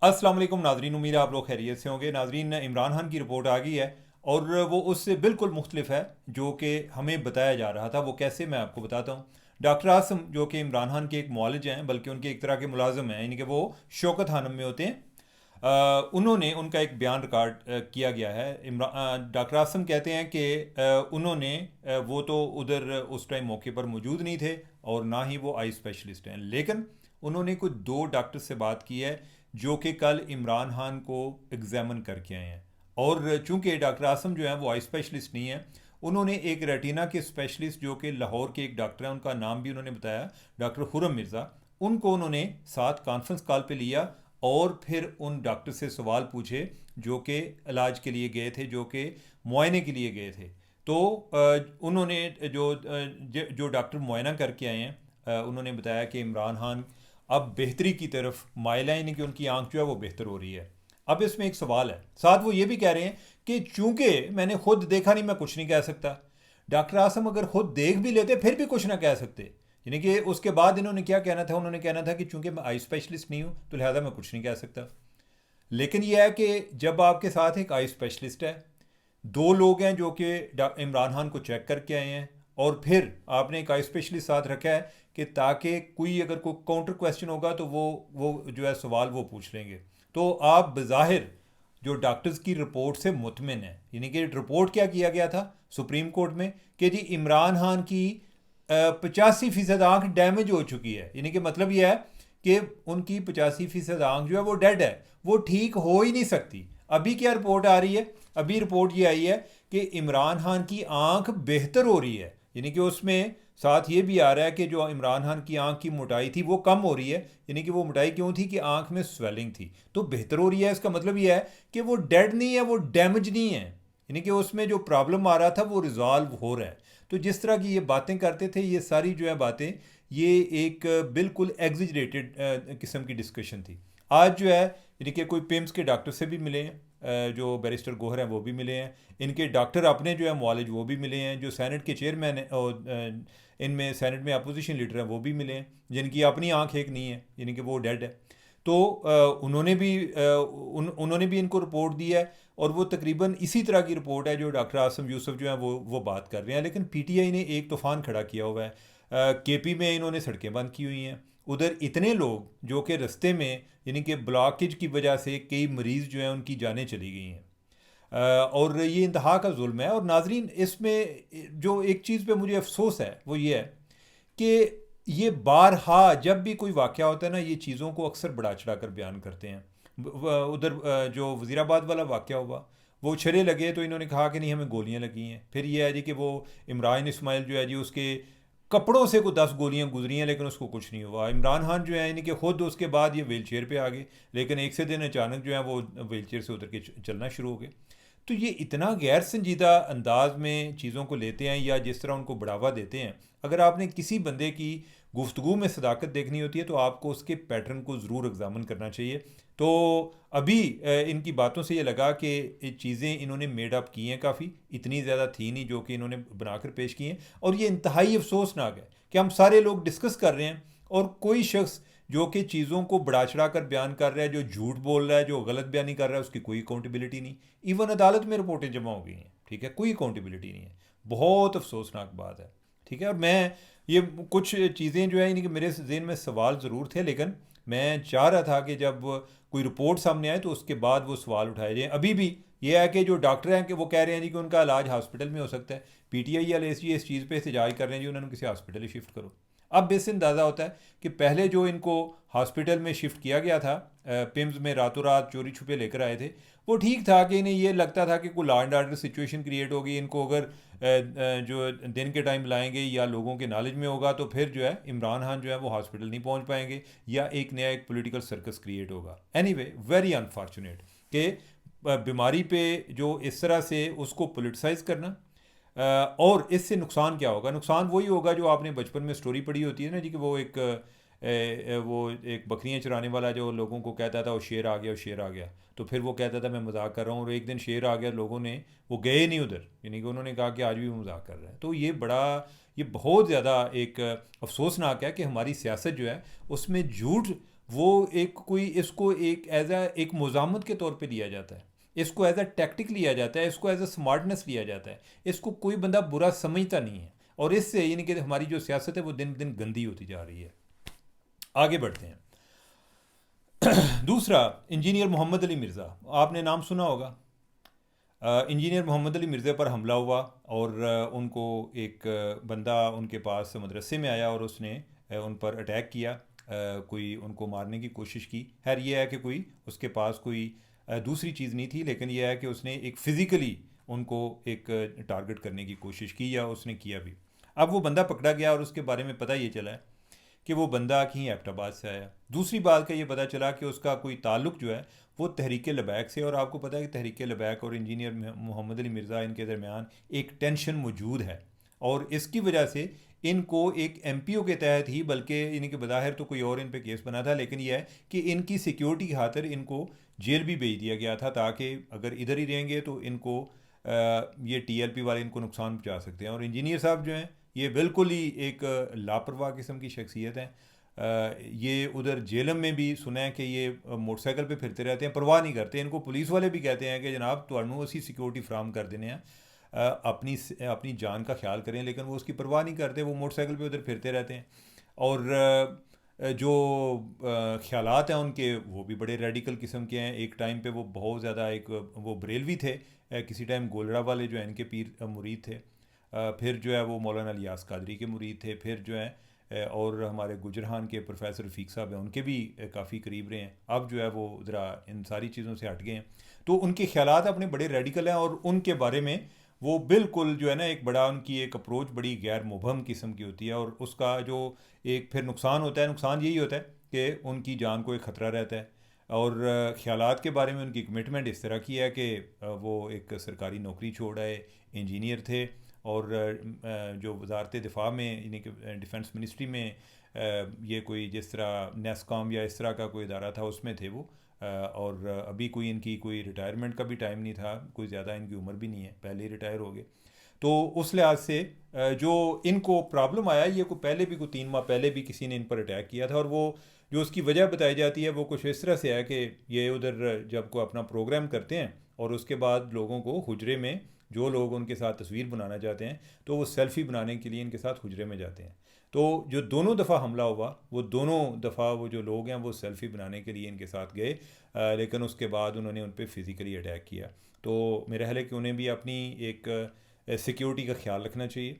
अस्सलाम वालेकुम नाजरीन, उम्मीद है आप लोग खैरियत से होंगे। नाजरीन, इमरान खान की रिपोर्ट आ गई है और वो उससे बिल्कुल मुख्तलिफ है जो कि हमें बताया जा रहा था। वो कैसे, मैं आपको बताता हूँ। डॉक्टर आसम जो कि इमरान खान के एक मुआलिज हैं, बल्कि उनके एक तरह के मुलाजम हैं, यानी कि वो शौकत खानम में होते हैं। उन्होंने उनका एक बयान रिकॉर्ड किया गया है। डॉक्टर आसम कहते हैं कि उन्होंने वो तो उधर उस टाइम मौके पर मौजूद नहीं थे और ना ही वो आई स्पेशलिस्ट हैं, लेकिन उन्होंने कुछ दो डॉक्टर से बात की है जो कि कल इमरान खान को एग्जामिन करके आए हैं। और चूंकि डॉक्टर आसम जो है वो आई स्पेशलिस्ट नहीं है, उन्होंने एक रेटिना के स्पेशलिस्ट जो कि लाहौर के एक डॉक्टर हैं, उनका नाम भी उन्होंने बताया, डॉक्टर खुरम मिर्ज़ा। उनको उन्होंने साथ कॉन्फ्रेंस कॉल पे लिया और फिर उन डॉक्टर से सवाल पूछे जो कि इलाज के लिए गए थे, जो कि मुआयने के लिए गए थे। तो उन्होंने जो डॉक्टर मुआयना करके आए हैं, उन्होंने बताया कि इमरान खान अब बेहतरी की तरफ माइल है, यानी कि उनकी आंख जो है वो बेहतर हो रही है। अब इसमें एक सवाल है, साथ वो ये भी कह रहे हैं कि चूंकि मैंने खुद देखा नहीं, मैं कुछ नहीं कह सकता। डॉक्टर आसम अगर खुद देख भी लेते फिर भी कुछ ना कह सकते। यानी कि उसके बाद इन्होंने क्या कहना था, उन्होंने कहना था कि चूंकि मैं आई स्पेशलिस्ट नहीं हूं तो लिहाजा मैं कुछ नहीं कह सकता। लेकिन यह है कि जब आपके साथ एक आई स्पेशलिस्ट है, दो लोग हैं जो कि इमरान खान को चेक करके आए हैं, और फिर आपने एक आई स्पेशलिस्ट साथ रखा है कि ताकि कोई अगर कोई काउंटर क्वेश्चन होगा तो वो जो है सवाल वो पूछ लेंगे। तो आप बज़ाहिर जो डॉक्टर्स की रिपोर्ट से मुतमिन है। यानी कि रिपोर्ट क्या किया गया था सुप्रीम कोर्ट में कि जी इमरान खान की 85% आंख डैमेज हो चुकी है। यानी कि मतलब यह है कि उनकी 85% आंख जो है वो डेड है, वो ठीक हो ही नहीं सकती। अभी क्या रिपोर्ट आ रही है? अभी रिपोर्ट ये आई है कि इमरान खान की आंख बेहतर हो रही है। यानी कि उसमें साथ ये भी आ रहा है कि जो इमरान खान की आंख की मोटाई थी वो कम हो रही है। यानी कि वो मोटाई क्यों थी कि आंख में स्वेलिंग थी, तो बेहतर हो रही है। इसका मतलब ये है कि वो डेड नहीं है, वो डैमेज नहीं है। यानी कि उसमें जो प्रॉब्लम आ रहा था वो रिजॉल्व हो रहा है। तो जिस तरह की ये बातें करते थे, ये सारी जो है बातें, ये एक बिल्कुल एग्जिजरेटेड किस्म की डिस्कशन थी। आज जो है यानी कि कोई पिम्स के डॉक्टर से भी मिले हैं, जो बैरिस्टर गोहर हैं वो भी मिले हैं, इनके डॉक्टर अपने जो है मुआलिज वो भी मिले हैं, जो सेनेट के चेयरमैन हैं और इनमें सेनेट में अपोजिशन लीडर हैं वो भी मिले हैं, जिनकी अपनी आंख एक नहीं है, यानी कि वो डेड है। तो उन्होंने भी इनको रिपोर्ट दी है, और वो तकरीबन इसी तरह की रिपोर्ट है जो डॉक्टर आसम यूसुफ जो है वो बात कर रहे हैं। लेकिन पीटीआई ने एक तूफ़ान खड़ा किया हुआ है। केपी में इन्होंने सड़कें बंद की हुई हैं। उधर इतने लोग जो कि रास्ते में, यानी कि ब्लॉकेज की वजह से कई मरीज़ जो हैं उनकी जानें चली गई हैं। और ये इंतहा का जुल्म है। और नाजरीन, इसमें जो एक चीज़ पे मुझे अफसोस है वो ये है कि ये बारहा जब भी कोई वाक़या होता है ना, ये चीज़ों को अक्सर बढ़ा चढ़ा कर बयान करते हैं। उधर जो वज़ीराबाद वाला वाक़या हुआ, वो छरे लगे तो इन्होंने कहा कि नहीं हमें गोलियां लगी हैं। फिर ये है जी कि वो इमरान इस्माइल जो है जी, उसके कपड़ों से कोई 10 गोलियां गुजरी हैं लेकिन उसको कुछ नहीं हुआ। इमरान खान जो है यानी कि खुद उसके बाद ये व्हील चेयर पर आ गए, लेकिन एक से दिन अचानक जो है वो व्हील चेयर से उतर के चलना शुरू हो गए। तो ये इतना गैर संजीदा अंदाज में चीज़ों को लेते हैं या जिस तरह उनको बढ़ावा देते हैं। अगर आपने किसी बंदे की गुफ्तगू में सदाकत देखनी होती है तो आपको उसके पैटर्न को ज़रूर एग्जामिन करना चाहिए। तो अभी इनकी बातों से ये लगा कि ये चीज़ें इन्होंने मेड अप की हैं, काफ़ी इतनी ज़्यादा थी नहीं जो कि इन्होंने बनाकर पेश की हैं। और ये इंतहाई अफसोसनाक है कि हम सारे लोग डिस्कस कर रहे हैं और कोई शख्स जो कि चीज़ों को बढ़ा चढ़ा कर बयान कर रहा है, जो झूठ बोल रहा है, जो गलत बयानी कर रहा है, उसकी कोई अकाउंटेबिलिटी नहीं। इवन अदालत में रिपोर्टें जमा हो गई हैं, ठीक है, कोई अकाउंटेबिलिटी नहीं है। बहुत अफसोसनाक बात है, ठीक है। और मैं ये कुछ चीज़ें जो है, यानी कि मेरे जहन में सवाल ज़रूर थे, लेकिन मैं चाह रहा था कि जब कोई रिपोर्ट सामने आए तो उसके बाद वो सवाल उठाए जाएँ। अभी भी ये है कि जो डॉक्टर हैं कि वो कह रहे हैं जी कि उनका इलाज हॉस्पिटल में हो सकता है। पीटीआई वाले इस चीज़ पे एहतजाज कर रहे हैं जी, उन्होंने किसी हॉस्पिटल ही शिफ्ट करो। अब इससे अंदाज़ा होता है कि पहले जो इनको हॉस्पिटल में शिफ्ट किया गया था, पिम्स में रातों रात चोरी छुपे लेकर आए थे, वो ठीक था कि इन्हें ये लगता था कि कोई law and order situation create होगी। इनको अगर जो दिन के टाइम लाएंगे या लोगों के नॉलेज में होगा तो फिर जो है इमरान खान जो है वो हॉस्पिटल नहीं पहुंच पाएंगे, या एक नया एक पॉलिटिकल सर्कस क्रिएट होगा। एनीवे, वेरी अनफॉर्चुनेट कि बीमारी पे जो इस तरह से उसको पोलिटिसाइज करना। और इससे नुकसान क्या होगा? नुकसान वही होगा जो आपने बचपन में स्टोरी पढ़ी होती है ना जी, कि वो एक बकरियां चराने वाला जो लोगों को कहता था वो शेर आ गया, वो शेर आ गया। तो फिर वो कहता था मैं मजाक कर रहा हूँ, और एक दिन शेर आ गया, लोगों ने वो गए नहीं उधर, यानी कि उन्होंने कहा कि आज भी वो मजाक कर रहे हैं। तो ये बहुत ज़्यादा एक अफसोसनाक है कि हमारी सियासत जो है उसमें झूठ वो एक कोई इसको एक एज अ एक मुज़ामत के तौर पे लिया जाता है, इसको एज अ टैक्टिक लिया जाता है, इसको एज अ स्मार्टनेस लिया जाता है, इसको कोई बंदा बुरा समझता नहीं है। और इससे यानी कि हमारी जो सियासत है वो दिन दिन गंदी होती जा रही है। आगे बढ़ते हैं। दूसरा, इंजीनियर मोहम्मद अली मिर्ज़ा, आपने नाम सुना होगा। इंजीनियर मोहम्मद अली मिर्ज़ा पर हमला हुआ और उनको एक बंदा उनके पास मदरसे में आया और उसने उन पर अटैक किया, कोई उनको मारने की कोशिश की। खैर ये है कि कोई उसके पास कोई दूसरी चीज़ नहीं थी, लेकिन यह है कि उसने एक फ़िज़िकली उनको एक टारगेट करने की कोशिश की, या उसने किया भी। अब वो बंदा पकड़ा गया और उसके बारे में पता ये चला है कि वो बंदा कहीं एबटाबाद से आया। दूसरी बात का ये पता चला कि उसका कोई ताल्लुक जो है वो तहरीक लबैक से, और आपको पता है कि तहरीक लबैक और इंजीनियर मोहम्मद अली मिर्ज़ा इनके दरमियान एक टेंशन मौजूद है। और इसकी वजह से इनको एक एमपीओ के तहत ही, बल्कि इनके बज़ाहिर तो कोई और इन पे केस बना था, लेकिन यह है कि इनकी सिक्योरिटी की खातिर इनको जेल भी भेज दिया गया था, ताकि अगर इधर ही रहेंगे तो इनको ये टीएलपी वाले इनको नुकसान पहुँचा सकते हैं। और इंजीनियर साहब जो हैं ये बिल्कुल ही एक लापरवाह किस्म की शख्सियत हैं। ये उधर जेलम में भी सुना है कि ये मोटरसाइकिल पे फिरते रहते हैं, परवाह नहीं करते। इनको पुलिस वाले भी कहते हैं कि जनाब तुहानू असी सिक्योरिटी फ्राहम कर देने हैं, अपनी अपनी जान का ख्याल करें, लेकिन वो उसकी परवाह नहीं करते, वो मोटरसाइकिल पे उधर फिरते रहते हैं। और जो ख्यालात हैं उनके वो भी बड़े रेडिकल किस्म के हैं। एक टाइम पे वो बहुत ज़्यादा एक वो बरेलवी थे, किसी टाइम गोलरा वाले जो हैं इनके पीर मुरीद थे, फिर जो है वो मौलाना इलियास कादरी के मुरीद थे, फिर जो है और हमारे गुजरहान के प्रोफेसर रफ़ीक साहब हैं उनके भी काफ़ी करीब रहे हैं। अब जो है वो ज़रा इन सारी चीज़ों से हट गए हैं, तो उनके ख्यालात अपने बड़े रेडिकल हैं, और उनके बारे में वो बिल्कुल जो है ना एक बड़ा उनकी एक अप्रोच बड़ी गैर मुबहम किस्म की होती है। और उसका जो एक फिर नुकसान होता है, नुकसान यही होता है कि उनकी जान को एक ख़तरा रहता है। और ख्यालात के बारे में उनकी कमिटमेंट इस तरह की है कि वो एक सरकारी नौकरी छोड़ आए, इंजीनियर थे, और जो वजारत दिफा में यानी कि डिफेंस मिनिस्ट्री में ये कोई जिस तरह नेस्कॉम या इस तरह का कोई इदारा था उसमें थे वो। और अभी कोई इनकी कोई रिटायरमेंट का भी टाइम नहीं था, कोई ज़्यादा इनकी उम्र भी नहीं है, पहले ही रिटायर हो गए। तो उस लिहाज से जो इनको प्रॉब्लम आया, ये को पहले भी, को 3 माह पहले भी किसी ने इन पर अटैक किया था, और वो जो उसकी वजह बताई जाती है वो कुछ इस तरह से है कि ये उधर जब को अपना प्रोग्राम करते हैं और उसके बाद लोगों को हुजरे में, जो लोग उनके साथ तस्वीर बनाना चाहते हैं तो वो सेल्फ़ी बनाने के लिए इनके साथ हुजरे में जाते हैं। तो जो दोनों दफ़ा हमला हुआ, वो दोनों दफ़ा वो जो लोग हैं वो सेल्फ़ी बनाने के लिए इनके साथ गए, लेकिन उसके बाद उन्होंने उन पर फ़िज़िकली अटैक किया। तो मेरा ख्याल है कि उन्हें भी अपनी एक सिक्योरिटी का ख्याल रखना चाहिए।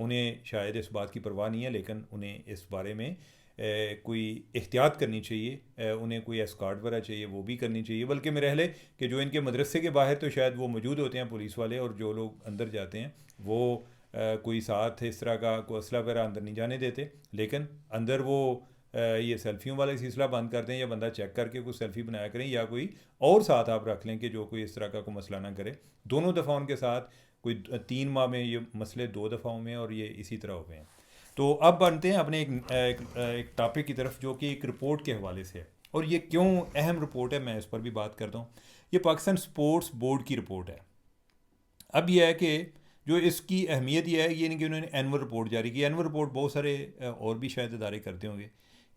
उन्हें शायद इस बात की परवाह नहीं है, लेकिन उन्हें इस बारे में कोई एहतियात करनी चाहिए, उन्हें कोई एस्कॉर्ट वगैरह चाहिए, वो भी करनी चाहिए। बल्कि मेरा ख्याल है कि जो इनके मदरसे के बाहर तो शायद वो मौजूद होते हैं पुलिस वाले, और जो लोग अंदर जाते हैं वो कोई साथ इस तरह का कोई असला वगैरह अंदर नहीं जाने देते, लेकिन अंदर वो ये सेल्फियों वाला सिलसिला बंद कर दें, या बंदा चेक करके कोई सेल्फ़ी बनाया करें, या कोई और साथ आप रख लें कि जो कोई इस तरह का कोई मसला ना करे। दोनों दफ़ा उनके साथ कोई 3 माह में ये मसले 2 दफ़ाओं में, और ये इसी तरह हो गए हैं। तो अब बनते हैं अपने एक टॉपिक की तरफ, जो कि एक रिपोर्ट के हवाले से है, और ये क्यों अहम रिपोर्ट है मैं इस पर भी बात करता हूँ। ये पाकिस्तान स्पोर्ट्स बोर्ड की रिपोर्ट है। अब यह है कि जो इसकी अहमियत यह है, ये नहीं कि उन्होंने एनुअल रिपोर्ट जारी की। एनुअल रिपोर्ट बहुत सारे और भी शायद इदारे करते होंगे।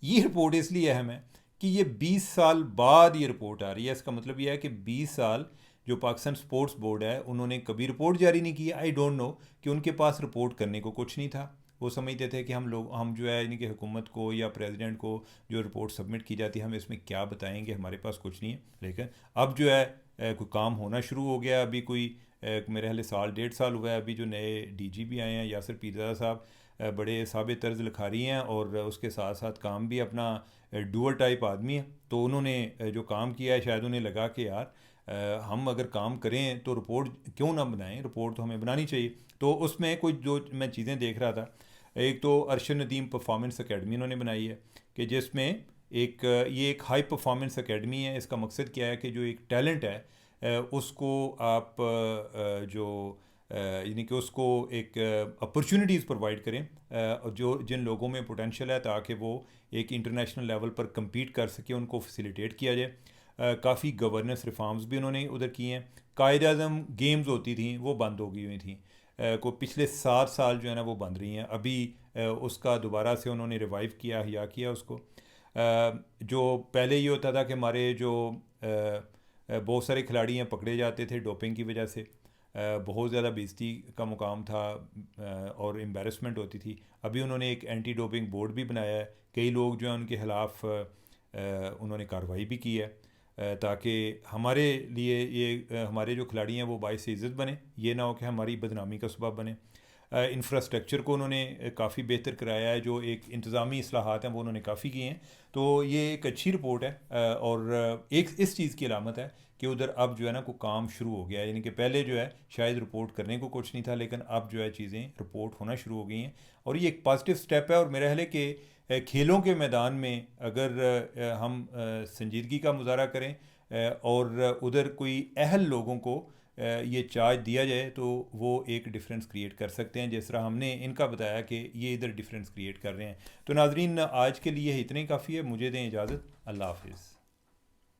ये रिपोर्ट इसलिए अहम है कि ये 20 साल बाद ये रिपोर्ट आ रही है। इसका मतलब यह है कि 20 साल जो पाकिस्तान स्पोर्ट्स बोर्ड है उन्होंने कभी रिपोर्ट जारी नहीं की। आई डोंट नो कि उनके पास रिपोर्ट करने को कुछ नहीं था। वो समझते थे कि हम जो है इनकी हुकूमत को या प्रेसिडेंट को जो रिपोर्ट सबमिट की जाती है हम इसमें क्या बताएंगे, हमारे पास कुछ नहीं है। लेकिन अब जो है कोई काम होना शुरू हो गया। अभी कोई मेरे ख्याल साल 1.5 साल हुआ है, अभी जो नए डीजीपी आए हैं यासिर पीरज़ादा साहब, बड़े साबित तर्ज लिखारी हैं, और उसके साथ साथ काम भी अपना डुअल टाइप आदमी है। तो उन्होंने जो काम किया है, शायद उन्हें लगा कि यार हम अगर काम करें तो रिपोर्ट क्यों ना बनाएं, रिपोर्ट तो हमें बनानी चाहिए। तो उसमें कोई जो मैं चीज़ें देख रहा था, एक तो अरशद नदीम परफॉर्मेंस अकेडमी उन्होंने बनाई है, कि जिसमें ये एक हाई परफॉर्मेंस अकेडमी है। इसका मकसद क्या है कि जो एक टैलेंट है उसको आप जो यानी कि उसको एक अपॉर्चुनिटीज़ प्रोवाइड करें, जो जिन लोगों में पोटेंशियल है, ताकि वो एक इंटरनेशनल लेवल पर कम्पीट कर सके, उनको फैसिलिटेट किया जाए। काफ़ी गवर्नेंस रिफॉर्म्स भी उन्होंने उधर किए हैं। कायद-ए-आज़म गेम्स होती थी वो बंद हो गई हुई थी, को पिछले 7 साल जो है ना वो बंद रही हैं। अभी उसका दोबारा से उन्होंने रिवाइव किया, या किया उसको। जो पहले ये होता था कि हमारे जो बहुत सारे खिलाड़ी हैं पकड़े जाते थे डोपिंग की वजह से, बहुत ज़्यादा बेइज्जती का मुकाम था और एम्बेरसमेंट होती थी। अभी उन्होंने एक एंटी डोपिंग बोर्ड भी बनाया है, कई लोग जो हैं उनके ख़िलाफ़ उन्होंने कार्रवाई भी की है, ताकि हमारे लिए ये हमारे जो खिलाड़ी हैं वो बाइस इज़्ज़त बने, ये ना हो कि हमारी बदनामी का सबब बने। इंफ्रास्ट्रक्चर को उन्होंने काफ़ी बेहतर कराया है, जो एक इंतज़ामी इस्लाहात हैं वो उन्होंने काफ़ी किए हैं। तो ये एक अच्छी रिपोर्ट है, और एक इस चीज़ की अलामत है कि उधर अब जो है ना को काम शुरू हो गया है। यानी कि पहले जो है शायद रिपोर्ट करने को कुछ नहीं था, लेकिन अब जो है चीज़ें रिपोर्ट होना शुरू हो गई हैं, और ये एक पॉजिटिव स्टेप है। और मेरा ख्याल है कि खेलों के मैदान में अगर हम संजीदगी का मुजाहरा करें और उधर कोई अहल लोगों को ये चार्ज दिया जाए, तो वो एक डिफरेंस क्रिएट कर सकते हैं, जिस तरह हमने इनका बताया कि ये इधर डिफरेंस क्रिएट कर रहे हैं। तो नाजरीन, आज के लिए इतने ही काफ़ी है, मुझे दें इजाज़त। अल्लाह हाफिज़।